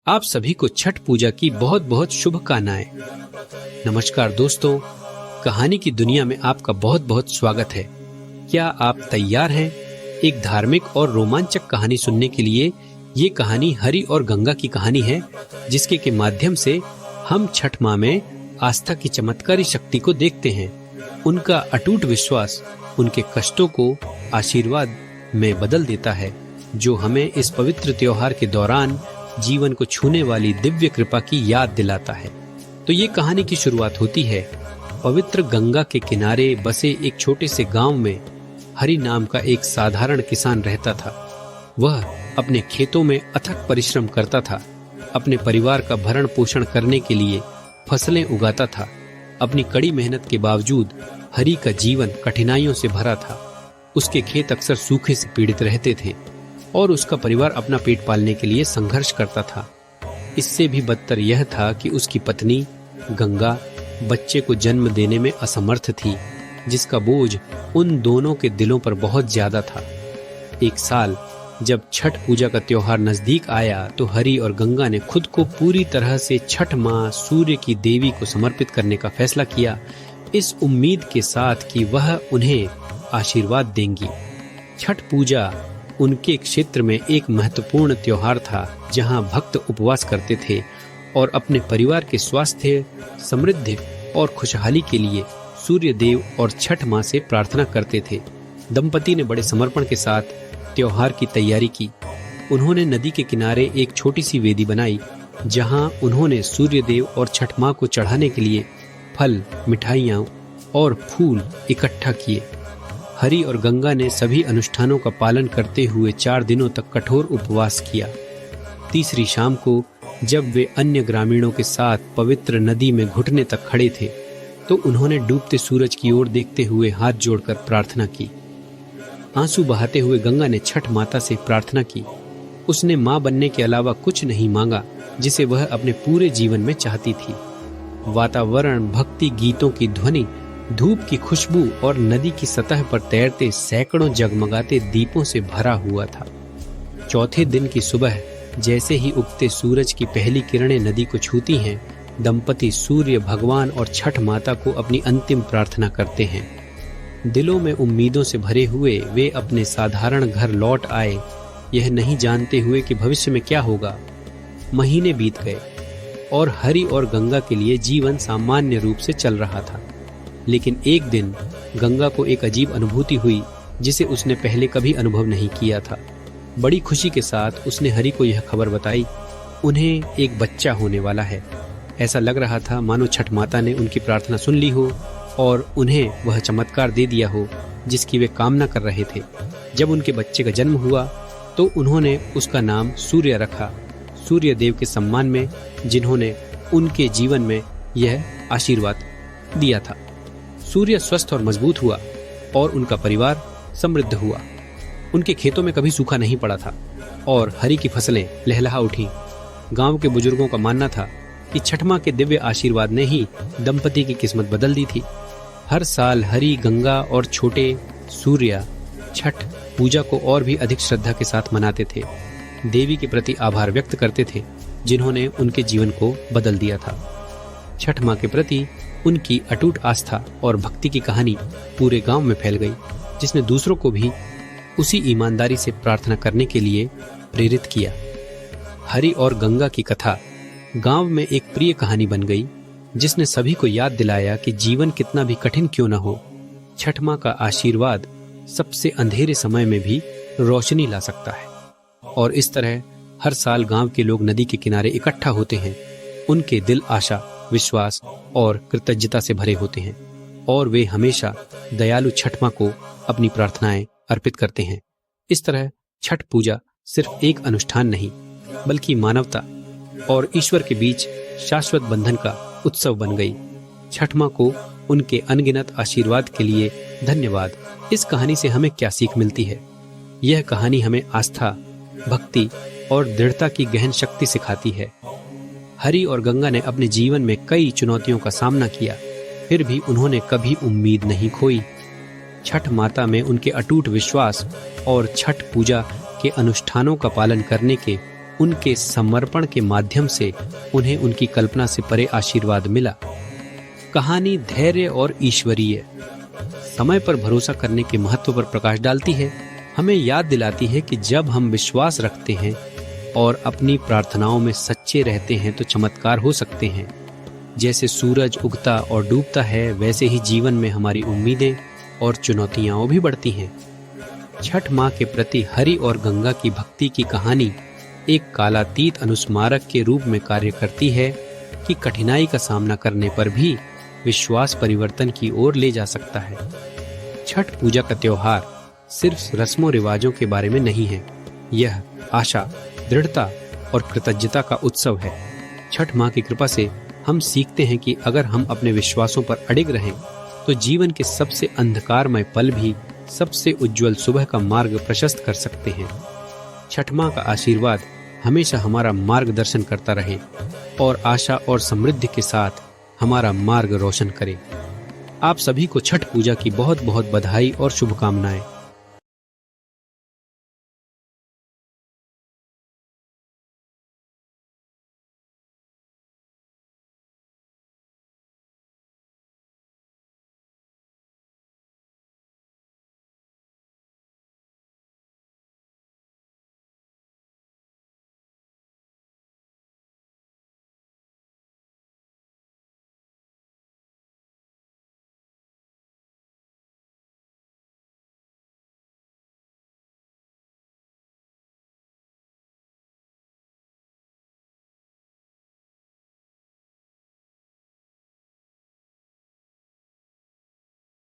आप सभी को छठ पूजा की बहुत बहुत शुभकामनाएं। नमस्कार दोस्तों, कहानी की दुनिया में आपका बहुत बहुत स्वागत है। क्या आप तैयार हैं एक धार्मिक और रोमांचक कहानी सुनने के लिए? ये कहानी हरि और गंगा की कहानी है, जिसके के माध्यम से हम छठ माँ में आस्था की चमत्कारी शक्ति को देखते हैं। उनका अटूट विश्वास उनके कष्टों को आशीर्वाद में बदल देता है, जो हमें इस पवित्र त्योहार के दौरान जीवन को छूने वाली दिव्य कृपा की याद दिलाता है। तो ये कहानी की शुरुआत होती है पवित्र गंगा के किनारे बसे एक छोटे से गांव में। हरि नाम का एक साधारण किसान रहता था। वह अपने खेतों में अथक परिश्रम करता था। अपने परिवार का भरण पोषण करने के लिए फसलें उगाता था। अपनी कड़ी मेहनत के बावजूद हरि का जीवन कठिनाइयों से भरा था। उसके खेत अक्सर सूखे से पीड़ित रहते थे और उसका परिवार अपना पेट पालने के लिए संघर्ष करता था। इससे भी बदतर यह था कि उसकी पत्नी गंगा बच्चे को जन्म देने में असमर्थ थी, जिसका बोझ उन दोनों के दिलों पर बहुत ज्यादा था। एक साल जब छठ पूजा का त्योहार नजदीक आया तो हरि और गंगा ने खुद को पूरी तरह से छठ माँ सूर्य की देवी को समर्पित करने का फैसला किया, इस उम्मीद के साथ कि वह उन्हें आशीर्वाद देंगी। छठ पूजा उनके क्षेत्र में एक महत्वपूर्ण त्योहार था, जहां भक्त उपवास करते थे और अपने परिवार के स्वास्थ्य, समृद्धि और खुशहाली के लिए सूर्य देव और छठ माँ से प्रार्थना करते थे। दंपति ने बड़े समर्पण के साथ त्योहार की तैयारी की। उन्होंने नदी के किनारे एक छोटी सी वेदी बनाई, जहां उन्होंने सूर्य देव और छठ माँ को चढ़ाने के लिए फल, मिठाइयाँ और फूल इकट्ठा किए। हरि और गंगा ने सभी अनुष्ठानों का पालन करते हुए 4 दिनों तक कठोर उपवास किया। तीसरी शाम को जब वे अन्य ग्रामीणों के साथ पवित्र नदी में घुटने तक खड़े थे, तो उन्होंने डूबते सूरज की ओर देखते हुए हाथ जोड़कर प्रार्थना की। आंसू बहाते हुए गंगा ने छठ माता से प्रार्थना की। उसने मां बनने के अलावा कुछ नहीं मांगा, जिसे वह अपने पूरे जीवन में चाहती थी। वातावरण भक्ति गीतों की ध्वनि, धूप की खुशबू और नदी की सतह पर तैरते सैकड़ों जगमगाते दीपों से भरा हुआ था। चौथे दिन की सुबह जैसे ही उगते सूरज की पहली किरणें नदी को छूती हैं, दंपति सूर्य भगवान और छठ माता को अपनी अंतिम प्रार्थना करते हैं। दिलों में उम्मीदों से भरे हुए वे अपने साधारण घर लौट आए, यह नहीं जानते हुए कि भविष्य में क्या होगा। महीने बीत गए और हरि और गंगा के लिए जीवन सामान्य रूप से चल रहा था। लेकिन एक दिन गंगा को एक अजीब अनुभूति हुई, जिसे उसने पहले कभी अनुभव नहीं किया था। बड़ी खुशी के साथ उसने हरि को यह खबर बताई, उन्हें एक बच्चा होने वाला है। ऐसा लग रहा था मानो छठ माता ने उनकी प्रार्थना सुन ली हो और उन्हें वह चमत्कार दे दिया हो जिसकी वे कामना कर रहे थे। जब उनके बच्चे का जन्म हुआ तो उन्होंने उसका नाम सूर्य रखा, सूर्य देव के सम्मान में, जिन्होंने उनके जीवन में यह आशीर्वाद दिया था। सूर्य स्वस्थ और मजबूत हुआ और उनका परिवार समृद्ध हुआ। उनके खेतों में कभी सूखा नहीं पड़ा था और हरि की फसलें लहलहा उठी। गांव के बुजुर्गों का मानना था कि छठ माँ के दिव्य आशीर्वाद ने ही दंपति की किस्मत बदल दी थी। हर साल हरि, गंगा और छोटे सूर्य छठ पूजा को और भी अधिक श्रद्धा के साथ मनाते थे। देवी के प्रति आभार व्यक्त करते थे, जिन्होंने उनके जीवन को बदल दिया था। छठ माँ के प्रति उनकी अटूट आस्था और भक्ति की कहानी पूरे गांव में फैल गई, जिसने दूसरों को भी उसी ईमानदारी से प्रार्थना करने के लिए प्रेरित किया। हरि और गंगा की कथा गांव में एक प्रिय कहानी बन गई, जिसने सभी को याद दिलाया कि जीवन कितना भी कठिन क्यों न हो, छठ माँ का आशीर्वाद सबसे अंधेरे समय में भी रोशनी ला सकता है। और इस तरह हर साल गांव के लोग नदी के किनारे इकट्ठा होते हैं। उनके दिल आशा, विश्वास और कृतज्ञता से भरे होते हैं और वे हमेशा दयालु छठ माँ को अपनी प्रार्थनाएं अर्पित करते हैं। इस तरह छठ पूजा सिर्फ एक अनुष्ठान नहीं, बल्कि मानवता और ईश्वर के बीच शाश्वत बंधन का उत्सव बन गई। छठ माँ को उनके अनगिनत आशीर्वाद के लिए धन्यवाद। इस कहानी से हमें क्या सीख मिलती है? यह कहानी हमें आस्था, भक्ति और दृढ़ता की गहन शक्ति सिखाती है। हरि और गंगा ने अपने जीवन में कई चुनौतियों का सामना किया, फिर भी उन्होंने कभी उम्मीद नहीं खोई। छठ माता में उनके अटूट विश्वास और छठ पूजा के अनुष्ठानों का पालन करने के उनके समर्पण के माध्यम से उन्हें उनकी कल्पना से परे आशीर्वाद मिला। कहानी धैर्य और ईश्वरीय समय पर भरोसा करने के महत्व पर प्रकाश डालती है। हमें याद दिलाती है कि जब हम विश्वास रखते हैं और अपनी प्रार्थनाओं में सच्चे रहते हैं तो चमत्कार हो सकते हैं। जैसे सूरज उगता और डूबता है, वैसे ही जीवन में हमारी उम्मीदें और चुनौतियां भी बढ़ती हैं। छठ माँ के प्रति हरि और गंगा की भक्ति की कहानी एक कालातीत अनुस्मारक के रूप में कार्य करती है कि कठिनाई का सामना करने पर भी विश्वास परिवर्तन की ओर ले जा सकता है। छठ पूजा का त्योहार सिर्फ रस्मों रिवाजों के बारे में नहीं है, यह आशा, दृढ़ता और कृतज्ञता का उत्सव है। छठ माँ की कृपा से हम सीखते हैं कि अगर हम अपने विश्वासों पर अडिग रहें तो जीवन के सबसे अंधकारमय पल भी सबसे उज्जवल सुबह का मार्ग प्रशस्त कर सकते हैं। छठ माँ का आशीर्वाद हमेशा हमारा मार्गदर्शन करता रहे और आशा और समृद्धि के साथ हमारा मार्ग रोशन करे। आप सभी को छठ पूजा की बहुत बहुत बधाई और शुभकामनाएं।